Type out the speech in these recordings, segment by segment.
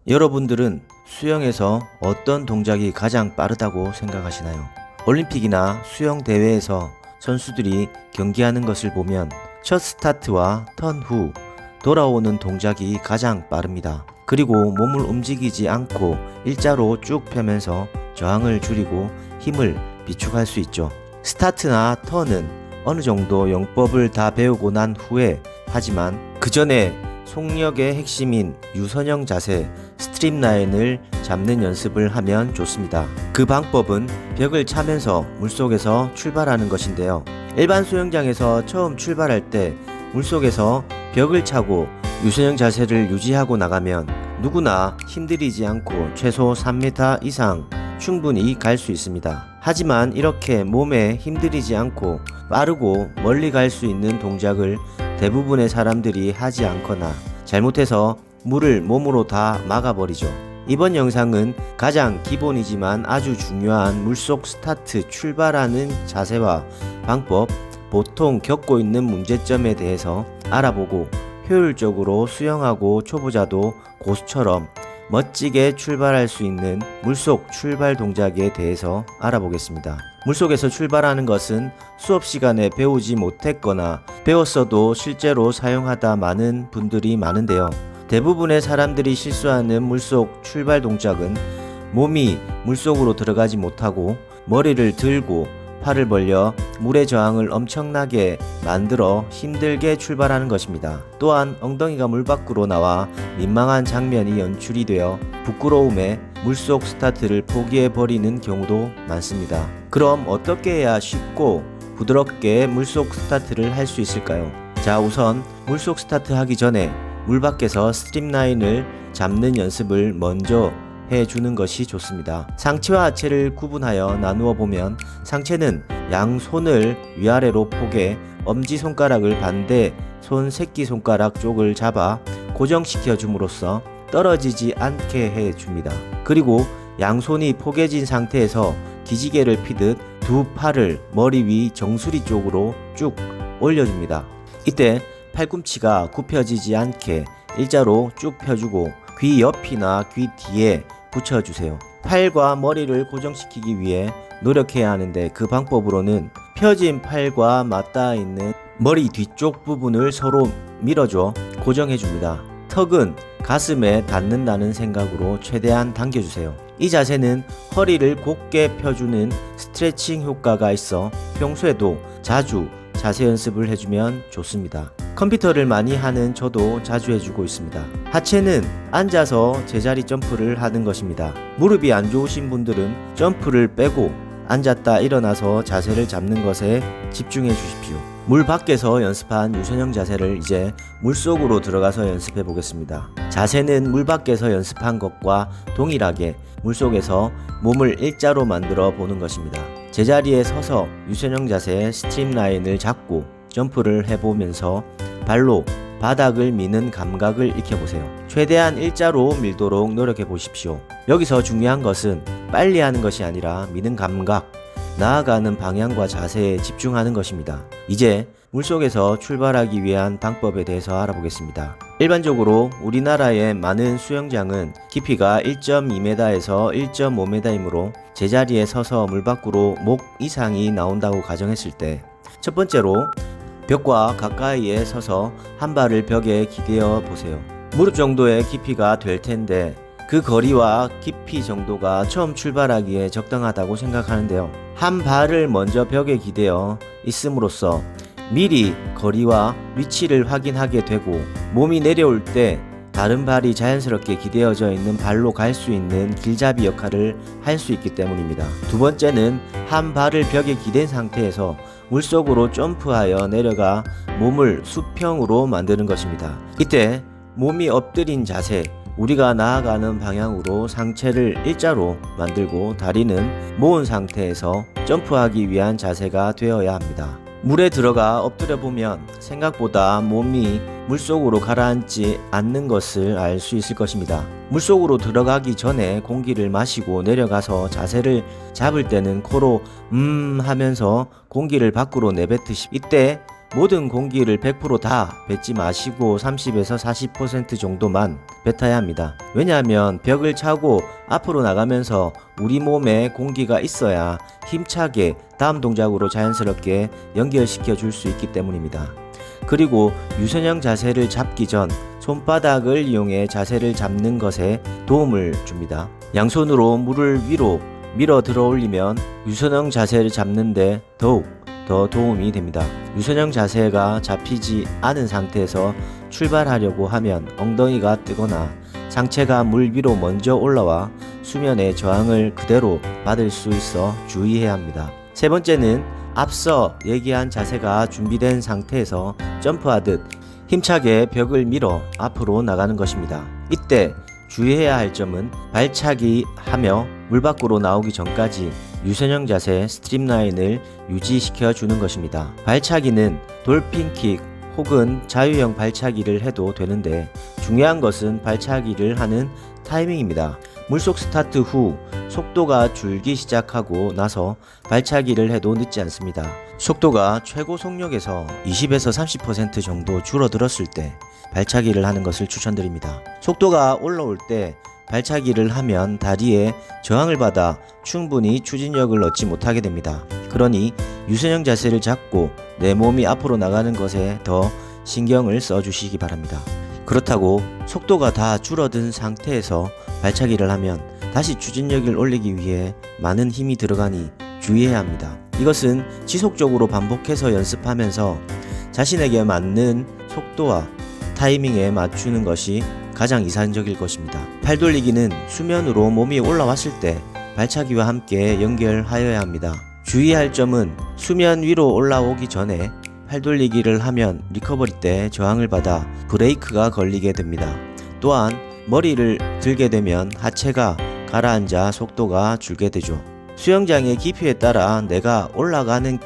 여러분들은 수영에서 어떤 동작이 가장 빠르다고 생각하시나요? 올림픽이나 수영 대회에서 선수들이 경기하는 것을 보면 첫 스타트와 턴 후 돌아오는 동작이 가장 빠릅니다. 그리고 몸을 움직이지 않고 일자로 쭉 펴면서 저항을 줄이고 힘을 비축할 수 있죠. 스타트나 턴은 어느 정도 용법을 다 배우고 난 후에 하지만 그 전에 속력의 핵심인 유선형 자세 스트림라인을 잡는 연습을 하면 좋습니다. 그 방법은 벽을 차면서 물속에서 출발하는 것인데요. 일반 수영장에서 처음 출발할 때 물속에서 벽을 차고 유선형 자세를 유지하고 나가면 누구나 힘들이지 않고 최소 3m 이상 충분히 갈 수 있습니다. 하지만 이렇게 몸에 힘들이지 않고 빠르고 멀리 갈 수 있는 동작을 대부분의 사람들이 하지 않거나 잘못해서 물을 몸으로 다 막아버리죠. 이번 영상은 가장 기본이지만 아주 중요한 물속 스타트 출발하는 자세와 방법, 보통 겪고 있는 문제점에 대해서 알아보고 효율적으로 수영하고 초보자도 고수처럼 멋지게 출발할 수 있는 물속 출발 동작에 대해서 알아보겠습니다. 물속에서 출발하는 것은 수업 시간에 배우지 못했거나 배웠어도 실제로 사용하다 많은 분들이 많은데요. 대부분의 사람들이 실수하는 물속 출발 동작은 몸이 물속으로 들어가지 못하고 머리를 들고 팔을 벌려 물의 저항을 엄청나게 만들어 힘들게 출발하는 것입니다. 또한 엉덩이가 물 밖으로 나와 민망한 장면이 연출이 되어 부끄러움에 물속 스타트를 포기해 버리는 경우도 많습니다. 그럼 어떻게 해야 쉽고 부드럽게 물속 스타트를 할 수 있을까요? 자, 우선 물속 스타트 하기 전에 물 밖에서 스트림라인을 잡는 연습을 먼저 해주는 것이 좋습니다. 상체와 하체를 구분하여 나누어 보면 상체는 양손을 위아래로 포개 엄지손가락을 반대 손 새끼손가락 쪽을 잡아 고정시켜 줌으로써 떨어지지 않게 해줍니다. 그리고 양손이 포개진 상태에서 기지개를 피듯 두 팔을 머리 위 정수리 쪽으로 쭉 올려줍니다. 이때 팔꿈치가 굽혀지지 않게 일자로 쭉 펴주고 귀 옆이나 귀 뒤에 붙여주세요. 팔과 머리를 고정시키기 위해 노력해야 하는데 그 방법으로는 펴진 팔과 맞닿아 있는 머리 뒤쪽 부분을 서로 밀어줘 고정해줍니다. 턱은 가슴에 닿는다는 생각으로 최대한 당겨주세요. 이 자세는 허리를 곧게 펴주는 스트레칭 효과가 있어 평소에도 자주 자세 연습을 해주면 좋습니다. 컴퓨터를 많이 하는 저도 자주 해주고 있습니다. 하체는 앉아서 제자리 점프를 하는 것입니다. 무릎이 안 좋으신 분들은 점프를 빼고 앉았다 일어나서 자세를 잡는 것에 집중해 주십시오. 물 밖에서 연습한 유선형 자세를 이제 물속으로 들어가서 연습해 보겠습니다. 자세는 물 밖에서 연습한 것과 동일하게 물속에서 몸을 일자로 만들어 보는 것입니다. 제자리에 서서 유선형 자세의 스트림라인을 잡고 점프를 해보면서 발로 바닥을 미는 감각을 익혀보세요. 최대한 일자로 밀도록 노력해 보십시오. 여기서 중요한 것은 빨리 하는 것이 아니라 미는 감각, 나아가는 방향과 자세에 집중하는 것입니다. 이제 물속에서 출발하기 위한 방법에 대해서 알아보겠습니다. 일반적으로 우리나라의 많은 수영장은 깊이가 1.2m에서 1.5m이므로 제자리에 서서 물 밖으로 목 이상이 나온다고 가정했을 때 첫 번째로 벽과 가까이에 서서 한 발을 벽에 기대어 보세요. 무릎 정도의 깊이가 될 텐데 그 거리와 깊이 정도가 처음 출발하기에 적당하다고 생각하는데요. 한 발을 먼저 벽에 기대어 있음으로써 미리 거리와 위치를 확인하게 되고 몸이 내려올 때 다른 발이 자연스럽게 기대어져 있는 발로 갈 수 있는 길잡이 역할을 할 수 있기 때문입니다. 두 번째는 한 발을 벽에 기댄 상태에서 물속으로 점프하여 내려가 몸을 수평으로 만드는 것입니다. 이때 몸이 엎드린 자세, 우리가 나아가는 방향으로 상체를 일자로 만들고 다리는 모은 상태에서 점프하기 위한 자세가 되어야 합니다. 물에 들어가 엎드려 보면 생각보다 몸이 물속으로 가라앉지 않는 것을 알 수 있을 것입니다. 물속으로 들어가기 전에 공기를 마시고 내려가서 자세를 잡을 때는 코로 하면서 공기를 밖으로 내뱉으십시오. 이때 모든 공기를 100%다 뱉지 마시고 30에서 40% 정도만 뱉어야 합니다. 왜냐하면 벽을 차고 앞으로 나가면서 우리 몸에 공기가 있어야 힘차게 다음 동작으로 자연스럽게 연결시켜 줄 수 있기 때문입니다. 그리고 유선형 자세를 잡기 전 손바닥을 이용해 자세를 잡는 것에 도움을 줍니다. 양손으로 물을 위로 밀어 들어 올리면 유선형 자세를 잡는데 더욱 더 도움이 됩니다. 유선형 자세가 잡히지 않은 상태에서 출발하려고 하면 엉덩이가 뜨거나 상체가 물 위로 먼저 올라와 수면의 저항을 그대로 받을 수 있어 주의해야 합니다. 세 번째는 앞서 얘기한 자세가 준비된 상태에서 점프하듯 힘차게 벽을 밀어 앞으로 나가는 것입니다. 이때 주의해야 할 점은 발차기 하며 물 밖으로 나오기 전까지 유선형 자세 스트림라인을 유지시켜 주는 것입니다. 발차기는 돌핀킥 혹은 자유형 발차기를 해도 되는데 중요한 것은 발차기를 하는 타이밍입니다. 물속 스타트 후 속도가 줄기 시작하고 나서 발차기를 해도 늦지 않습니다. 속도가 최고 속력에서 20에서 30% 정도 줄어들었을 때 발차기를 하는 것을 추천드립니다. 속도가 올라올 때 발차기를 하면 다리에 저항을 받아 충분히 추진력을 얻지 못하게 됩니다. 그러니 유선형 자세를 잡고 내 몸이 앞으로 나가는 것에 더 신경을 써주시기 바랍니다. 그렇다고 속도가 다 줄어든 상태에서 발차기를 하면 다시 추진력을 올리기 위해 많은 힘이 들어가니 주의해야 합니다. 이것은 지속적으로 반복해서 연습하면서 자신에게 맞는 속도와 타이밍에 맞추는 것이 가장 이상적일 것입니다. 팔 돌리기는 수면으로 몸이 올라왔을 때 발차기와 함께 연결하여야 합니다. 주의할 점은 수면 위로 올라오기 전에 팔 돌리기를 하면 리커버리 때 저항을 받아 브레이크가 걸리게 됩니다. 또한 머리를 들게 되면 하체가 가라앉아 속도가 줄게 되죠. 수영장의 깊이에 따라 내가 올라가는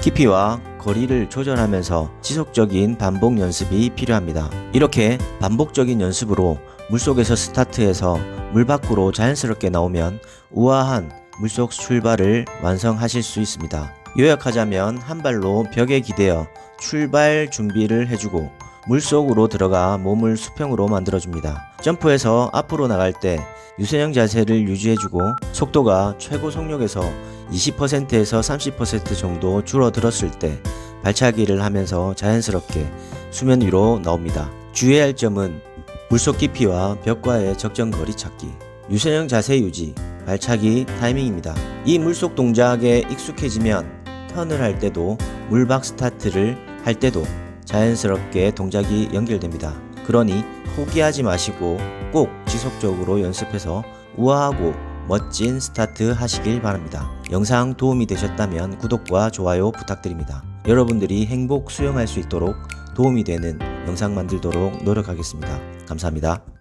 깊이와 거리를 조절하면서 지속적인 반복 연습이 필요합니다. 이렇게 반복적인 연습으로 물속에서 스타트해서 물 밖으로 자연스럽게 나오면 우아한 물속 출발을 완성하실 수 있습니다. 요약하자면 한 발로 벽에 기대어 출발 준비를 해주고 물속으로 들어가 몸을 수평으로 만들어줍니다. 점프해서 앞으로 나갈 때 유선형 자세를 유지해주고 속도가 최고 속력에서 20%에서 30% 정도 줄어들었을 때 발차기를 하면서 자연스럽게 수면 위로 나옵니다. 주의해야 할 점은 물속 깊이와 벽과의 적정 거리 찾기, 유선형 자세 유지, 발차기 타이밍입니다. 이 물속 동작에 익숙해지면 턴을 할 때도 물박 스타트를 할 때도 자연스럽게 동작이 연결됩니다. 그러니 포기하지 마시고 꼭 지속적으로 연습해서 우아하고 멋진 스타트 하시길 바랍니다. 영상 도움이 되셨다면 구독과 좋아요 부탁드립니다. 여러분들이 행복 수영할 수 있도록 도움이 되는 영상 만들도록 노력하겠습니다. 감사합니다.